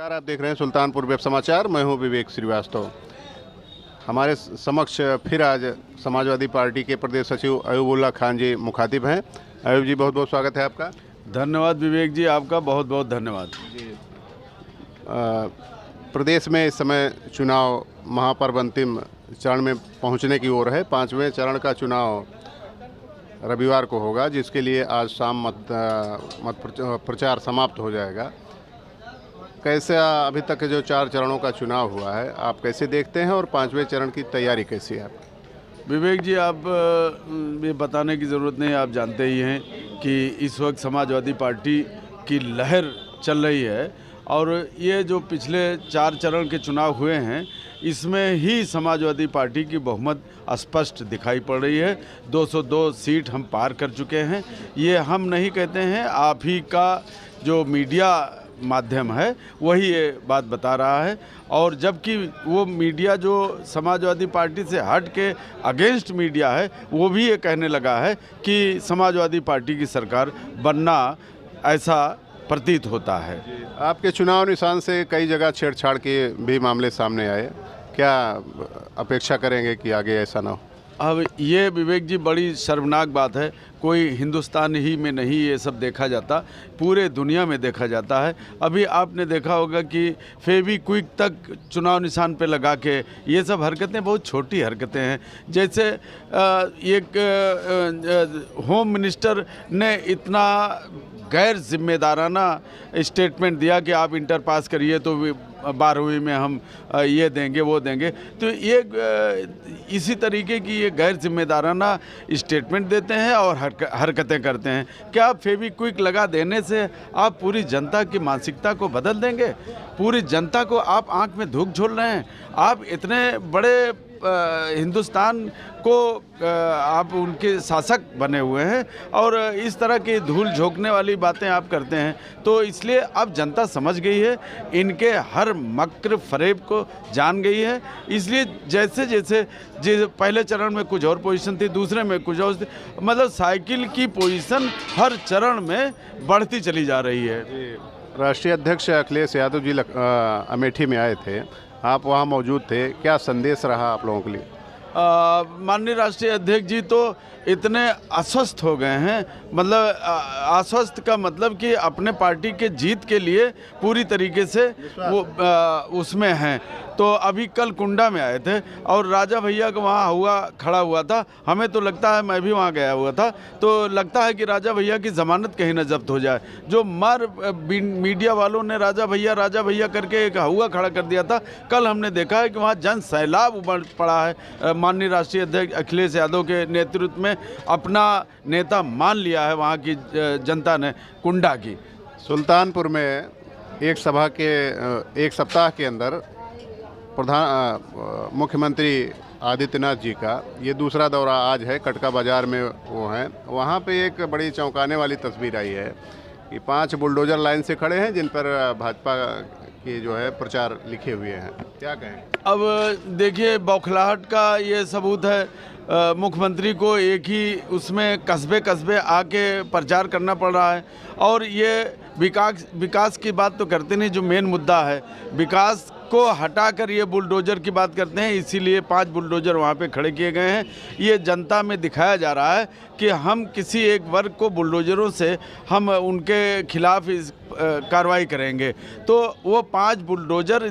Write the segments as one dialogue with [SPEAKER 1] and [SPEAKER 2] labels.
[SPEAKER 1] नमस्कार, आप देख रहे हैं सुल्तानपुर वेब समाचार। मैं हूं विवेक श्रीवास्तव। हमारे समक्ष फिर आज समाजवादी पार्टी के प्रदेश सचिव अयूबुल्ला खान जी मुखातिब हैं। अयूब जी, बहुत बहुत स्वागत है आपका।
[SPEAKER 2] धन्यवाद विवेक जी, आपका बहुत बहुत धन्यवाद
[SPEAKER 1] जी। प्रदेश में इस समय चुनाव महापर्व अंतिम चरण में पहुंचने की ओर है। 5वें चरण का चुनाव रविवार को होगा, जिसके लिए आज शाम मत प्रचार समाप्त हो जाएगा। कैसे अभी तक के जो 4 चरणों का चुनाव हुआ है, आप कैसे देखते हैं और 5वें चरण की तैयारी कैसी है?
[SPEAKER 2] विवेक जी, आप ये बताने की ज़रूरत नहीं, आप जानते ही हैं कि इस वक्त समाजवादी पार्टी की लहर चल रही है और ये जो पिछले 4 चरण के चुनाव हुए हैं, इसमें ही समाजवादी पार्टी की बहुमत स्पष्ट दिखाई पड़ रही है। 202 सीट हम पार कर चुके हैं। ये हम नहीं कहते हैं, आप ही का जो मीडिया माध्यम है वही ये बात बता रहा है। और जबकि वो मीडिया जो समाजवादी पार्टी से हट के अगेंस्ट मीडिया है, वो भी ये कहने लगा है कि समाजवादी पार्टी की सरकार बनना ऐसा प्रतीत होता है।
[SPEAKER 1] आपके चुनाव निशान से कई जगह छेड़छाड़ के भी मामले सामने आए, क्या अपेक्षा करेंगे कि आगे ऐसा ना हो?
[SPEAKER 2] अब ये विवेक जी बड़ी शर्मनाक बात है। कोई हिंदुस्तान ही में नहीं ये सब देखा जाता, पूरे दुनिया में देखा जाता है। अभी आपने देखा होगा कि फेविक्विक तक चुनाव निशान पे लगा के, ये सब हरकतें बहुत छोटी हरकतें हैं। जैसे एक होम मिनिस्टर ने इतना गैर जिम्मेदाराना स्टेटमेंट दिया कि आप इंटर पास करिए तो 12वीं में हम ये देंगे वो देंगे। तो ये इसी तरीके की ये गैर जिम्मेदाराना स्टेटमेंट देते हैं और हरकतें करते हैं। क्या आप फेविक्विक लगा देने से आप पूरी जनता की मानसिकता को बदल देंगे? पूरी जनता को आप आंख में धूप झोल रहे हैं। आप इतने बड़े हिंदुस्तान को आप उनके शासक बने हुए हैं और इस तरह की धूल झोंकने वाली बातें आप करते हैं। तो इसलिए अब जनता समझ गई है, इनके हर मक्र फरेब को जान गई है। इसलिए जैसे जैसे पहले चरण में कुछ और पोजीशन थी, दूसरे में कुछ और, मतलब साइकिल की पोजीशन हर चरण में बढ़ती चली जा रही है।
[SPEAKER 1] राष्ट्रीय अध्यक्ष अखिलेश यादव जी अमेठी में आए थे, आप वहाँ मौजूद थे, क्या संदेश रहा आप लोगों के लिए?
[SPEAKER 2] माननीय राष्ट्रीय अध्यक्ष जी तो इतने अस्वस्थ हो गए हैं, मतलब आश्वस्त का मतलब कि अपने पार्टी के जीत के लिए पूरी तरीके से वो उसमें हैं। तो अभी कल कुंडा में आए थे और राजा भैया का वहाँ खड़ा हुआ था। हमें तो लगता है, मैं भी वहाँ गया हुआ था, तो लगता है कि राजा भैया की ज़मानत कहीं न जब्त हो जाए। जो मीडिया वालों ने राजा भैया करके एक हुआ खड़ा कर दिया था, कल हमने देखा है कि वहाँ जन सैलाब उमड़ पड़ा है। माननीय राष्ट्रीय अध्यक्ष अखिलेश यादव के नेतृत्व में अपना नेता मान लिया है वहाँ की जनता ने, कुंडा की।
[SPEAKER 1] सुल्तानपुर में एक सप्ताह के अंदर मुख्यमंत्री आदित्यनाथ जी का ये दूसरा दौरा आज है। कटका बाजार में वो हैं, वहाँ पे एक बड़ी चौंकाने वाली तस्वीर आई है कि 5 बुलडोजर लाइन से खड़े हैं, जिन पर भाजपा के जो है प्रचार लिखे हुए हैं। क्या कहें?
[SPEAKER 2] अब देखिए, बौखलाहट का ये सबूत है। मुख्यमंत्री को एक ही उसमें कस्बे आके प्रचार करना पड़ रहा है और ये विकास की बात तो करते नहीं। जो मेन मुद्दा है, विकास को हटाकर ये बुलडोजर की बात करते हैं। इसीलिए 5 बुलडोजर वहाँ पे खड़े किए गए हैं। ये जनता में दिखाया जा रहा है कि हम किसी एक वर्ग को बुलडोजरों से हम उनके खिलाफ कार्रवाई करेंगे। तो वो 5 बुलडोजर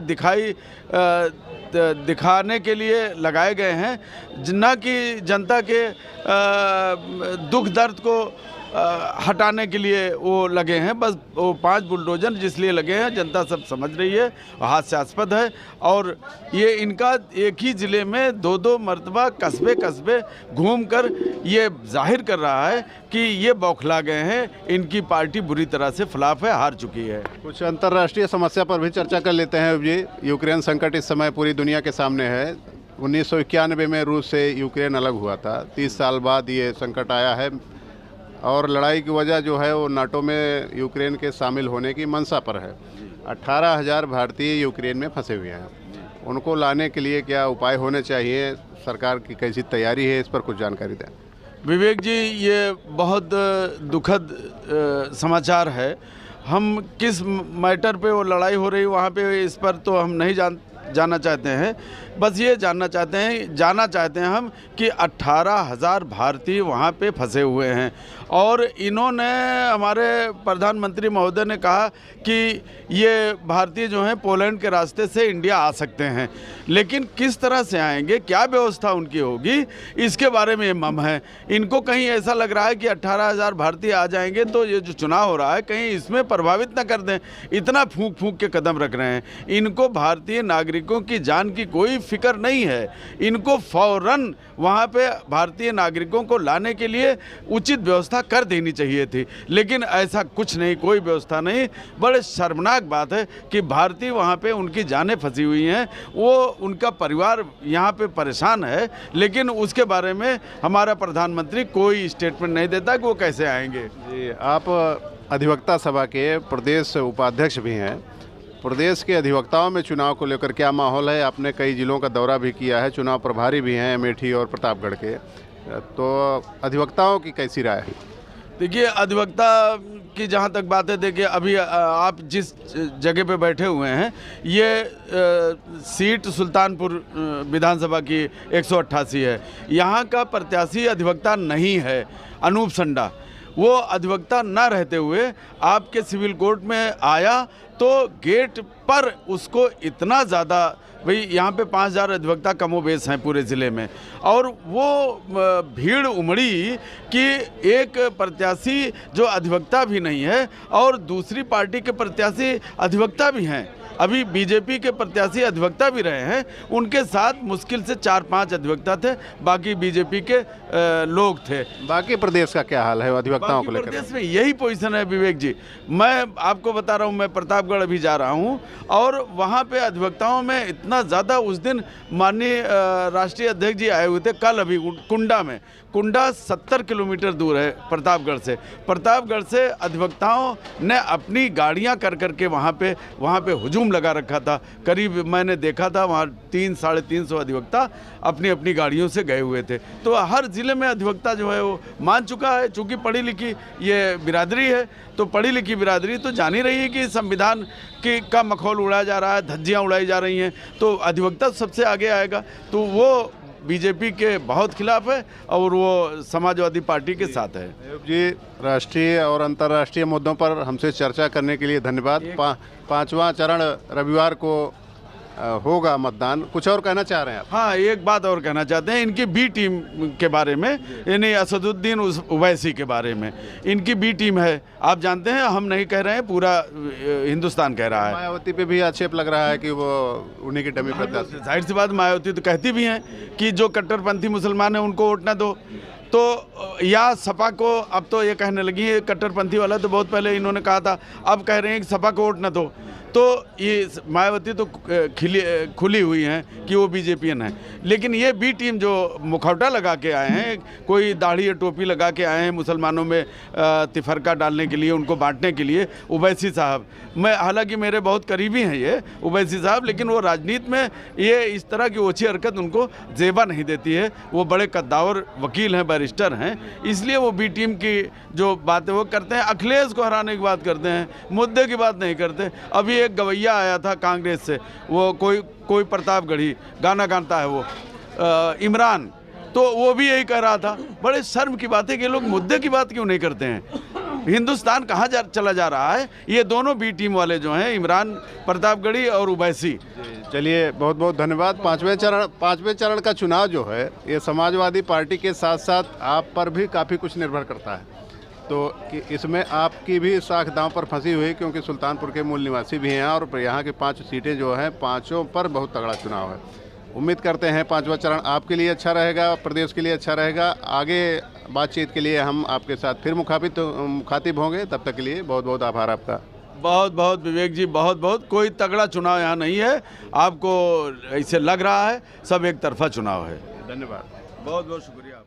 [SPEAKER 2] दिखाने के लिए लगाए गए हैं, न कि जनता के दुख दर्द को हटाने के लिए वो लगे हैं। बस वो 5 बुलडोजर जिस लिए लगे हैं, जनता सब समझ रही है, हास्यास्पद है। और ये इनका एक ही ज़िले में 2-2 मरतबा कस्बे घूमकर ये जाहिर कर रहा है कि ये बौखला गए हैं, इनकी पार्टी बुरी तरह से फ्लॉप है, हार चुकी है।
[SPEAKER 1] कुछ अंतर्राष्ट्रीय समस्या पर भी चर्चा कर लेते हैं जी। यूक्रेन संकट इस समय पूरी दुनिया के सामने है। 1991 में रूस से यूक्रेन अलग हुआ था। 30 साल बाद ये संकट आया है और लड़ाई की वजह जो है वो नाटो में यूक्रेन के शामिल होने की मंशा पर है। 18,000 भारतीय यूक्रेन में फंसे हुए हैं। उनको लाने के लिए क्या उपाय होने चाहिए? सरकार की कैसी तैयारी है, इस पर कुछ जानकारी दें।
[SPEAKER 2] विवेक जी, ये बहुत दुखद समाचार है हम किस मैटर पे वो लड़ाई हो रही वहाँ पे, इस पर तो हम नहीं जाना चाहते हैं। बस ये जानना चाहते हैं हम कि 18,000 भारतीय वहाँ पे फंसे हुए हैं और इन्होंने, हमारे प्रधानमंत्री महोदय ने कहा कि ये भारतीय जो हैं पोलैंड के रास्ते से इंडिया आ सकते हैं, लेकिन किस तरह से आएंगे, क्या व्यवस्था उनकी होगी, इसके बारे में मम है। इनको कहीं ऐसा लग रहा है कि 18,000 भारतीय आ जाएंगे तो ये जो चुनाव हो रहा है कहीं इसमें प्रभावित ना कर दें, इतना फूंक फूंक के कदम रख रहे हैं। इनको भारतीय नागरिकों की जान की कोई फिक्र नहीं है। इनको फौरन वहाँ पे भारतीय नागरिकों को लाने के लिए उचित व्यवस्था कर देनी चाहिए थी, लेकिन ऐसा कुछ नहीं, कोई व्यवस्था नहीं। बड़े शर्मनाक बात है कि भारतीय वहाँ पे उनकी जानें फंसी हुई हैं, वो उनका परिवार यहाँ पे परेशान है, लेकिन उसके बारे में हमारा प्रधानमंत्री कोई स्टेटमेंट नहीं देता कि वो कैसे आएंगे।
[SPEAKER 1] जी, आप अधिवक्ता सभा के प्रदेश उपाध्यक्ष भी हैं। प्रदेश के अधिवक्ताओं में चुनाव को लेकर क्या माहौल है? आपने कई जिलों का दौरा भी किया है, चुनाव प्रभारी भी हैं अमेठी और प्रतापगढ़ के, तो अधिवक्ताओं की कैसी राय है?
[SPEAKER 2] देखिए, अधिवक्ता की जहाँ तक बात है, देखिए अभी आप जिस जगह पे बैठे हुए हैं ये सीट सुल्तानपुर विधानसभा की 188 है। यहाँ का प्रत्याशी अधिवक्ता नहीं है, अनूप संडा। वो अधिवक्ता ना रहते हुए आपके सिविल कोर्ट में आया तो गेट पर उसको इतना ज़्यादा, भाई यहाँ पे 5,000 अधिवक्ता कमोबेश हैं पूरे ज़िले में, और वो भीड़ उमड़ी कि एक प्रत्याशी जो अधिवक्ता भी नहीं है और दूसरी पार्टी के प्रत्याशी अधिवक्ता भी हैं, अभी बीजेपी के प्रत्याशी अधिवक्ता भी रहे हैं, उनके साथ मुश्किल से 4-5 अधिवक्ता थे, बाकी बीजेपी के लोग थे।
[SPEAKER 1] बाकी प्रदेश का क्या हाल है अधिवक्ताओं को लेकर?
[SPEAKER 2] प्रदेश में यही पोजीशन है विवेक जी। मैं आपको बता रहा हूँ, मैं प्रतापगढ़ अभी जा रहा हूँ और वहाँ पे अधिवक्ताओं में इतना ज़्यादा, उस दिन माननीय राष्ट्रीय अध्यक्ष जी आए हुए थे, कल अभी कुंडा में, कुंडा 70 किलोमीटर दूर है प्रतापगढ़ से। प्रतापगढ़ से अधिवक्ताओं ने अपनी गाड़ियां कर करके वहाँ पे हुजूम लगा रखा था। करीब मैंने देखा था वहाँ 300-350 अधिवक्ता अपनी अपनी गाड़ियों से गए हुए थे। तो हर ज़िले में अधिवक्ता जो है वो मान चुका है, चूँकि पढ़ी लिखी ये बिरादरी है, तो पढ़ी लिखी बिरादरी तो जान ही रही है कि संविधान का मखौल उड़ाया जा रहा है, धज्जियाँ उड़ाई जा रही हैं, तो अधिवक्ता सबसे आगे आएगा। तो वो बीजेपी के बहुत खिलाफ है और वो समाजवादी पार्टी के साथ है।
[SPEAKER 1] जी, राष्ट्रीय और अंतर्राष्ट्रीय मुद्दों पर हमसे चर्चा करने के लिए धन्यवाद। पांचवा चरण रविवार को होगा मतदान, कुछ और कहना चाह रहे हैं आप?
[SPEAKER 2] हाँ, एक बात और कहना चाहते हैं इनकी बी टीम के बारे में, यानी असदुद्दीन ओवैसी के बारे में। इनकी बी टीम है, आप जानते हैं, हम नहीं कह रहे हैं, पूरा हिंदुस्तान कह रहा है।
[SPEAKER 1] मायावती पे भी आक्षेप लग रहा है कि वो उन्हीं की डमी प्रत्याशी।
[SPEAKER 2] जाहिर सी बात, मायावती तो कहती भी हैं कि जो कट्टरपंथी मुसलमान है उनको वोट ना दो, तो या सपा को, अब तो ये कहने लगी है कट्टरपंथी वाला, तो बहुत पहले इन्होंने कहा था, अब कह रहे हैं कि सपा को वोट ना दो। तो ये मायावती तो खुली हुई हैं कि वो बीजेपीएन है, लेकिन ये बी टीम जो मुखौटा लगा के आए हैं, कोई दाढ़ी या टोपी लगा के आए हैं मुसलमानों में तिफरका डालने के लिए, उनको बांटने के लिए, ओवैसी साहब, मैं हालांकि मेरे बहुत करीबी हैं ये ओवैसी साहब, लेकिन वो राजनीति में ये इस तरह की ओछी हरकत उनको जेबा नहीं देती है। वो बड़े कद्दावर वकील हैं, बैरिस्टर हैं, इसलिए वो बी टीम की जो बातें वो करते हैं, अखिलेश को हराने की बात करते हैं, मुद्दे की बात नहीं करते। अभी एक गवैया आया था कांग्रेस से, वो कोई प्रतापगढ़ी गाना गाता है, वो इमरान, तो वो भी यही कह रहा था। बड़े शर्म की बात है कि लोग मुद्दे की बात क्यों नहीं करते हैं। हिंदुस्तान कहाँ चला जा रहा है? ये दोनों बी टीम वाले जो हैं, इमरान प्रतापगढ़ी और ओवैसी।
[SPEAKER 1] चलिए, बहुत बहुत धन्यवाद। पांचवें चरण का चुनाव जो है ये समाजवादी पार्टी के साथ साथ आप पर भी काफ़ी कुछ निर्भर करता है, तो कि इसमें आपकी भी साख दांव पर फंसी हुई, क्योंकि सुल्तानपुर के मूल निवासी भी हैं और यहाँ की 5 सीटें जो हैं, 5 पर बहुत तगड़ा चुनाव है। उम्मीद करते हैं पांचवा चरण आपके लिए अच्छा रहेगा, प्रदेश के लिए अच्छा रहेगा। आगे बातचीत के लिए हम आपके साथ फिर मुखातिब होंगे, तब तक के लिए बहुत बहुत आभार आपका।
[SPEAKER 2] बहुत बहुत विवेक जी, बहुत बहुत। कोई तगड़ा चुनाव यहाँ नहीं है, आपको ऐसे लग रहा है, सब एक तरफा चुनाव है।
[SPEAKER 1] धन्यवाद,
[SPEAKER 2] बहुत बहुत शुक्रिया।